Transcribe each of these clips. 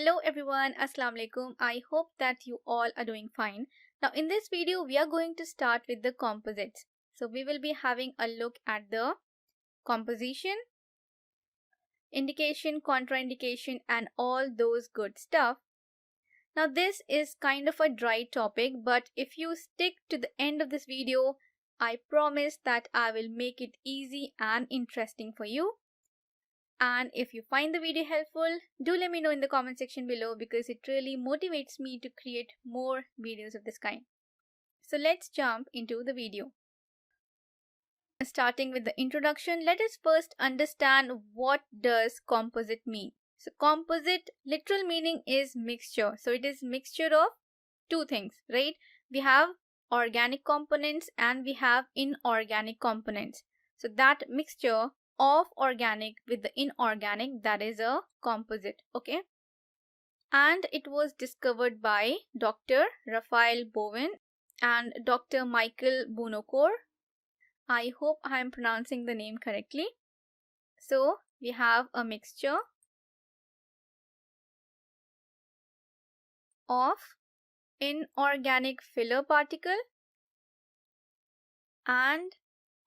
Hello everyone, Assalamu alaikum. I hope that you all are doing fine. Now in this video we are going to start with the composites. So we will be having a look at the composition, indication, contraindication and all those good stuff. Now this is kind of a dry topic, but if you stick to the end of this video, I promise that I will make it easy and interesting for you. And if you find the video helpful, do let me know in the comment section below because it really motivates me to create more videos of this kind. So let's jump into the video. Starting with the introduction, let us first understand what does composite mean. So composite literal meaning is mixture. So it is mixture of two things, right? We have organic components and we have inorganic components. So that mixture of organic with the inorganic, that is a composite, okay? And it was discovered by Dr. Raphael Bowen and Dr. Michael Bunocore. I hope I am pronouncing the name correctly. So we have a mixture of inorganic filler particle and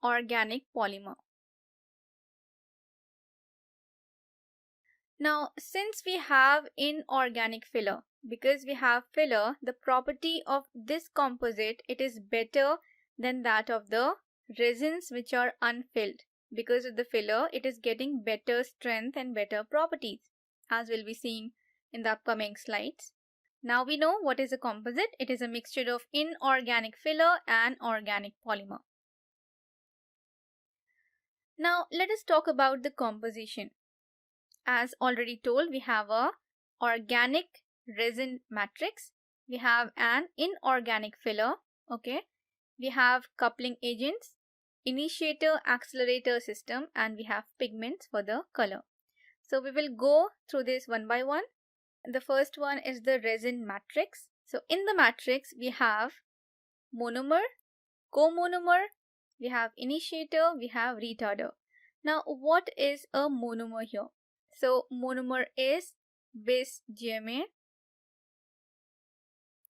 organic polymer. Now, since we have inorganic filler, because we have filler, the property of this composite, it is better than that of the resins which are unfilled. Because of the filler, it is getting better strength and better properties, as we'll be seeing in the upcoming slides. Now we know what is a composite. It is a mixture of inorganic filler and organic polymer. Now, let us talk about the composition. As already told, we have a organic resin matrix, we have an inorganic filler, okay, we have coupling agents, initiator accelerator system, and we have pigments for the color. So we will go through this one by one. The first one is the resin matrix. So in the matrix we have monomer, comonomer, we have initiator, we have retarder. Now what is a monomer here? So monomer is bis GMA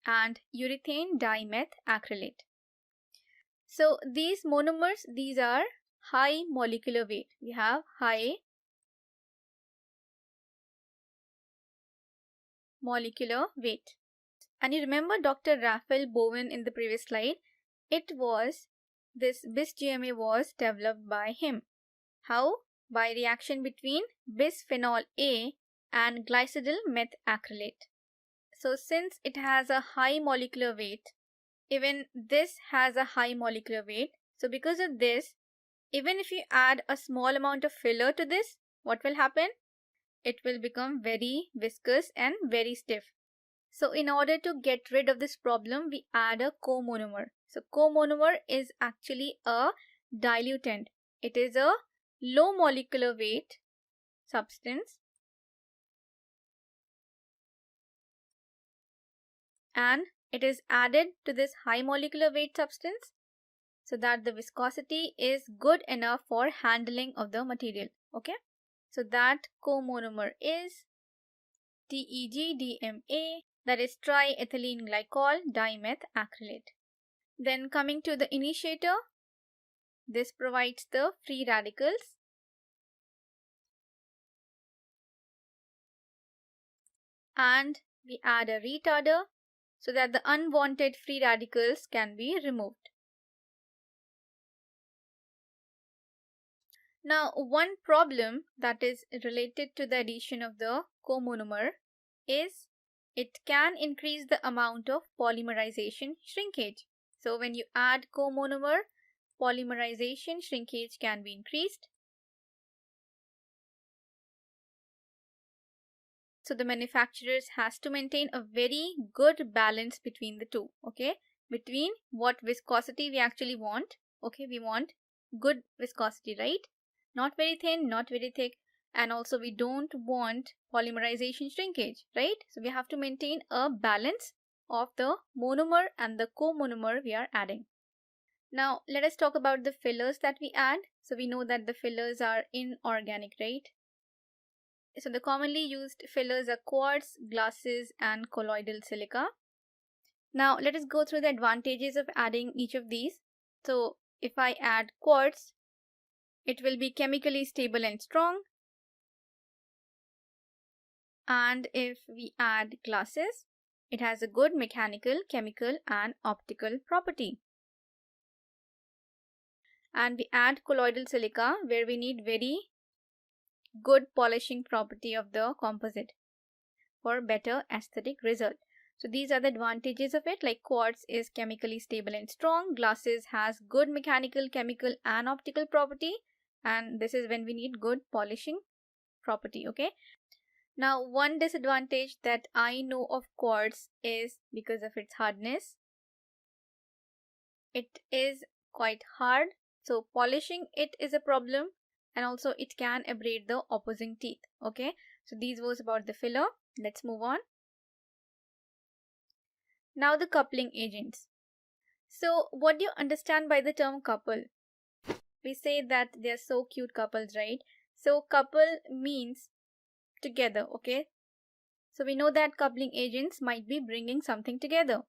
and urethane dimeth acrylate. So these monomers, these are high molecular weight. We have high molecular weight. And you remember Dr. Raphael Bowen in the previous slide, it was this bis GMA was developed by him. How? By reaction between bisphenol A and glycidyl methacrylate. So since it has a high molecular weight, even this has a high molecular weight. So because of this, even if you add a small amount of filler to this, what will happen? It will become very viscous and very stiff. So in order to get rid of this problem, we add a comonomer. So comonomer is actually a diluent. It is a low molecular weight substance and it is added to this high molecular weight substance so that the viscosity is good enough for handling of the material, okay? So that comonomer is TEGDMA, that is triethylene glycol dimethacrylate. Then coming to the initiator, this provides the free radicals. And we add a retarder so that the unwanted free radicals can be removed. Now, one problem that is related to the addition of the comonomer is it can increase the amount of polymerization shrinkage. So when you add comonomer, polymerization shrinkage can be increased. So the manufacturers has to maintain a very good balance between the two, okay? Between what viscosity we actually want, okay? We want good viscosity, right? Not very thin, not very thick, and also we don't want polymerization shrinkage, right? So we have to maintain a balance of the monomer and the comonomer we are adding. Now let us talk about the fillers that we add. So we know that the fillers are inorganic, right? So the commonly used fillers are quartz, glasses, and colloidal silica. Now let us go through the advantages of adding each of these. So if I add quartz, it will be chemically stable and strong. And if we add glasses, it has a good mechanical, chemical, and optical property. And we add colloidal silica where we need very good polishing property of the composite for better aesthetic result. So these are the advantages of it, like quartz is chemically stable and strong, glasses has good mechanical, chemical, and optical property, and this is when we need good polishing property. Okay. Now one disadvantage that I know of quartz is because of its hardness. It is quite hard, so polishing it is a problem, and also it can abrade the opposing teeth. Okay, so these was about the filler. Let's move on. Now the coupling agents. So what do you understand by the term couple? We say that they're so cute couples, right? So couple means together. Okay, so we know that coupling agents might be bringing something together.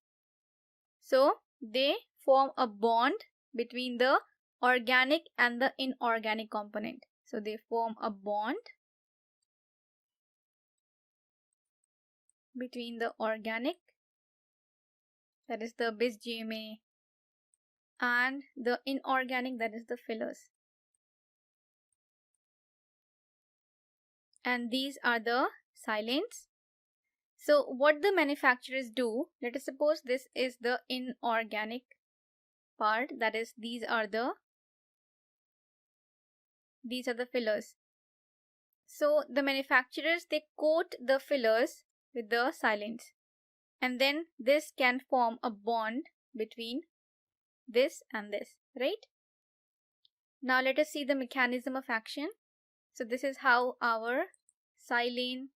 So they form a bond between the organic and the inorganic component. So they form a bond between the organic, that is the bis GMA, and the inorganic, that is the fillers. And these are the silents. So what the manufacturers do, let us suppose this is the inorganic part, that is these are the fillers. So the manufacturers, they coat the fillers with the silents, and then this can form a bond between this and this, right? Now let us see the mechanism of action. So this is how our silane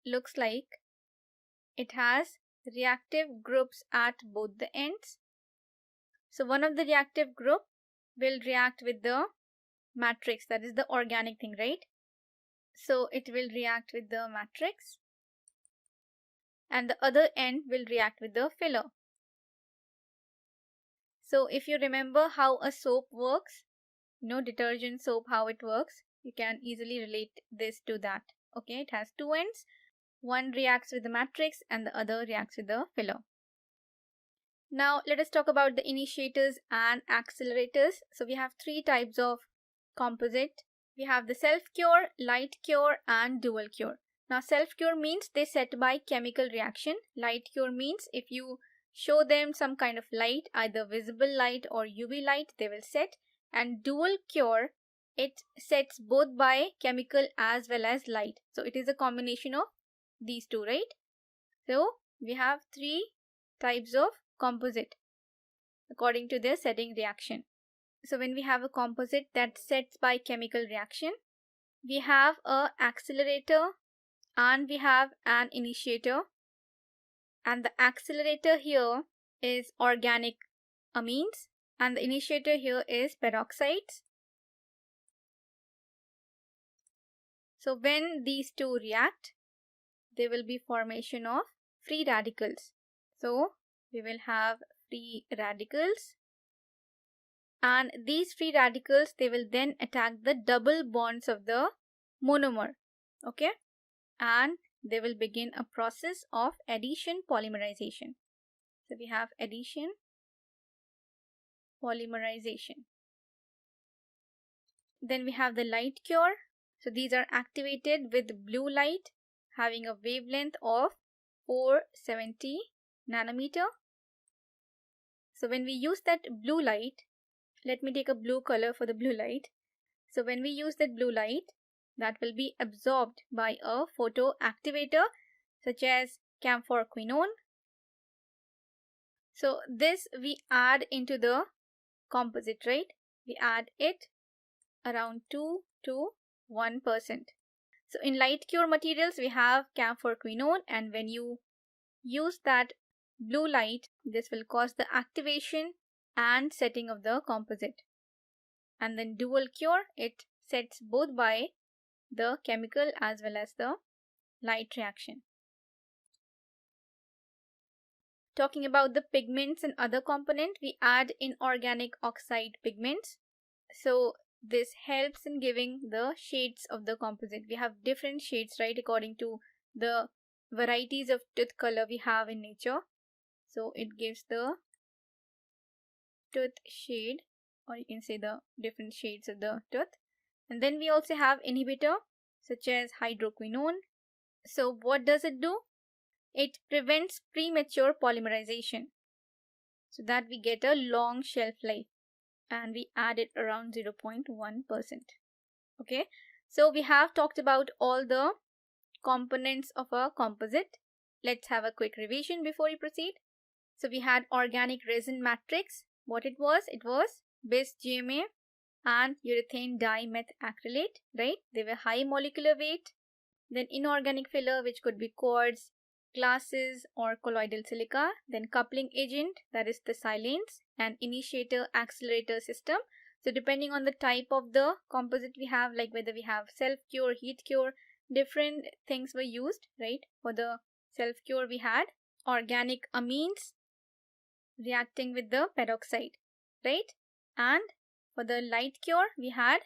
looks like. It has reactive groups at both the ends. So one of the reactive group will react with the matrix, that is the organic thing, right? So it will react with the matrix, and the other end will react with the filler. So if you remember how a soap works, detergent soap, how it works, you can easily relate this to that. Okay, it has two ends. One reacts with the matrix and the other reacts with the filler. Now let us talk about the initiators and accelerators. So we have three types of composite. We have the self-cure, light cure, and dual cure. Now self-cure means they set by chemical reaction. Light cure means if you show them some kind of light, either visible light or UV light, they will set. And dual cure, it sets both by chemical as well as light. So it is a combination of these two, right? So we have three types of composite according to their setting reaction. So when we have a composite that sets by chemical reaction, we have an accelerator and we have an initiator. And the accelerator here is organic amines and the initiator here is peroxides. So when these two react, there will be formation of free radicals. So we will have free radicals, and these free radicals, they will then attack the double bonds of the monomer. Okay, and they will begin a process of addition polymerization. So we have addition polymerization. Then we have the light cure. So these are activated with blue light having a wavelength of 470 nanometer. So when we use that blue light, let me take a blue color for the blue light. So when we use that blue light, that will be absorbed by a photoactivator such as camphorquinone. So this we add into the composite, right? We add it around 2 to 1%. So in light cure materials, we have camphorquinone, and when you use that blue light, this will cause the activation and setting of the composite. And then dual cure, it sets both by the chemical as well as the light reaction. Talking about the pigments and other component, we add inorganic oxide pigments. So this helps in giving the shades of the composite. We have different shades, right, according to the varieties of tooth color we have in nature. So it gives the tooth shade, or you can say the different shades of the tooth. And then we also have inhibitor such as hydroquinone. So what does it do? It prevents premature polymerization so that we get a long shelf life, and we add it around 0.1%. Okay, so we have talked about all the components of a composite. Let's have a quick revision before we proceed. So we had organic resin matrix. What it was bis GMA and urethane dimethacrylate, right? They were high molecular weight. Then inorganic filler, which could be quartz, glasses, or colloidal silica. Then coupling agent, that is the silanes, and initiator accelerator system. So depending on the type of the composite we have, like whether we have self-cure, heat cure, different things were used, right? For the self-cure we had organic amines reacting with the peroxide, right? And for the light cure we had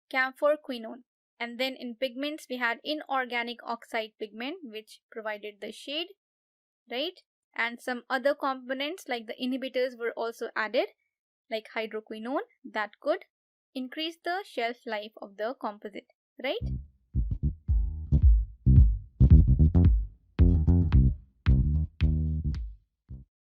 camphor quinone. And then in pigments, we had inorganic oxide pigment, which provided the shade, right? And some other components like the inhibitors were also added, like hydroquinone, that could increase the shelf life of the composite, right?